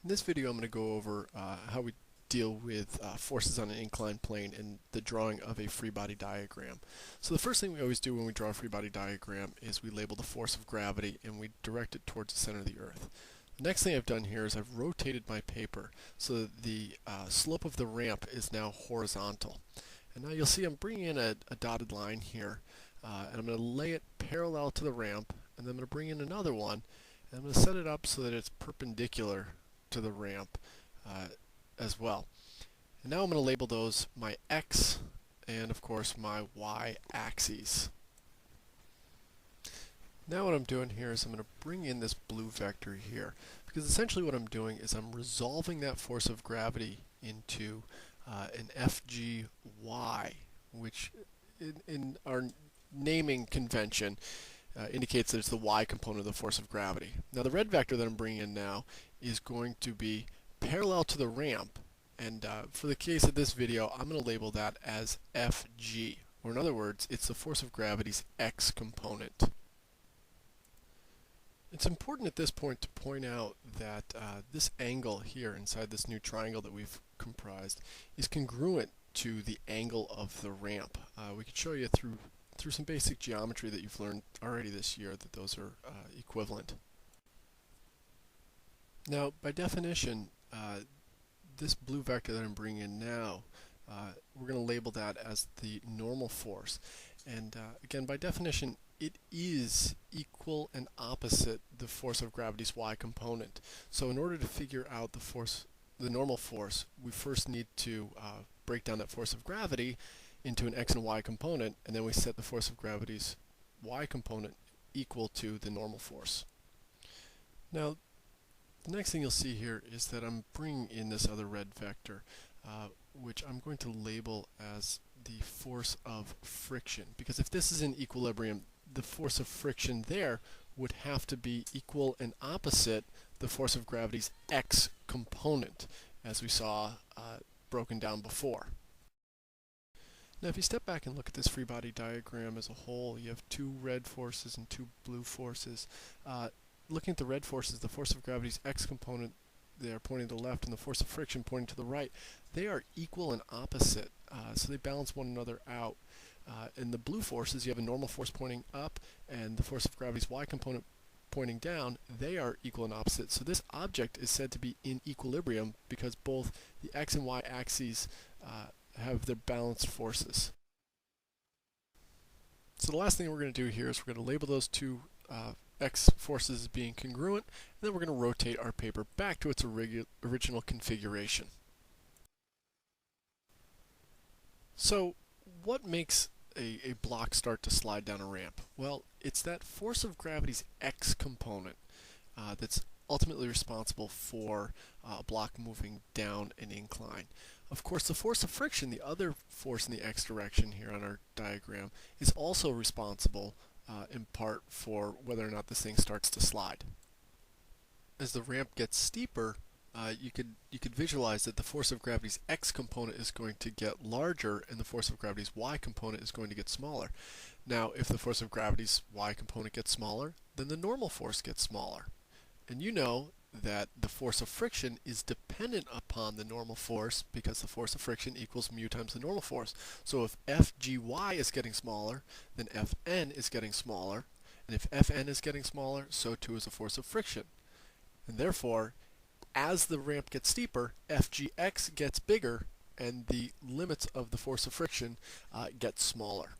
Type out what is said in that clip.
In this video, I'm going to go over how we deal with forces on an inclined plane and the drawing of a free body diagram. So the first thing we always do when we draw a free body diagram is we label the force of gravity and we direct it towards the center of the Earth. The next thing I've done here is I've rotated my paper so that the slope of the ramp is now horizontal. And now you'll see I'm bringing in a dotted line here, and I'm going to lay it parallel to the ramp, and then I'm going to bring in another one, and I'm going to set it up so that it's perpendicular to the ramp as well. And now I'm going to label those my x and of course my y axes. Now what I'm doing here is I'm going to bring in this blue vector here, because essentially what I'm doing is I'm resolving that force of gravity into an FGY, which in our naming convention indicates that it's the y component of the force of gravity. Now the red vector that I'm bringing in now is going to be parallel to the ramp, and for the case of this video I'm going to label that as Fg, or in other words it's the force of gravity's x component. It's important at this point to point out that this angle here inside this new triangle that we've comprised is congruent to the angle of the ramp. We could show you through some basic geometry that you've learned already this year that those are equivalent. Now, by definition, this blue vector that I'm bringing in now, we're going to label that as the normal force. And again, by definition, it is equal and opposite the force of gravity's y component. So in order to figure out the normal force, we first need to break down that force of gravity into an x and y component, and then we set the force of gravity's y component equal to the normal force. Now, the next thing you'll see here is that I'm bringing in this other red vector, which I'm going to label as the force of friction, because if this is in equilibrium, the force of friction there would have to be equal and opposite the force of gravity's x component, as we saw broken down before. Now if you step back and look at this free body diagram as a whole, you have two red forces and two blue forces. Looking at the red forces, the force of gravity's x component there pointing to the left and the force of friction pointing to the right, they are equal and opposite, so they balance one another out. In the blue forces, you have a normal force pointing up and the force of gravity's y component pointing down. They are equal and opposite. So this object is said to be in equilibrium because both the x and y axes have their balanced forces. So the last thing we're going to do here is we're going to label those two x forces as being congruent, and then we're going to rotate our paper back to its original configuration. So what makes a block start to slide down a ramp? Well, it's that force of gravity's x component that's ultimately responsible for a block moving down an incline. Of course, the force of friction, the other force in the x direction here on our diagram, is also responsible in part for whether or not this thing starts to slide. As the ramp gets steeper, you could visualize that the force of gravity's x component is going to get larger and the force of gravity's y component is going to get smaller. Now, if the force of gravity's y component gets smaller, then the normal force gets smaller. And you know that the force of friction is dependent upon the normal force because the force of friction equals mu times the normal force. So if Fgy is getting smaller, then Fn is getting smaller. And if Fn is getting smaller, so too is the force of friction. And therefore, as the ramp gets steeper, Fgx gets bigger and the limits of the force of friction get smaller.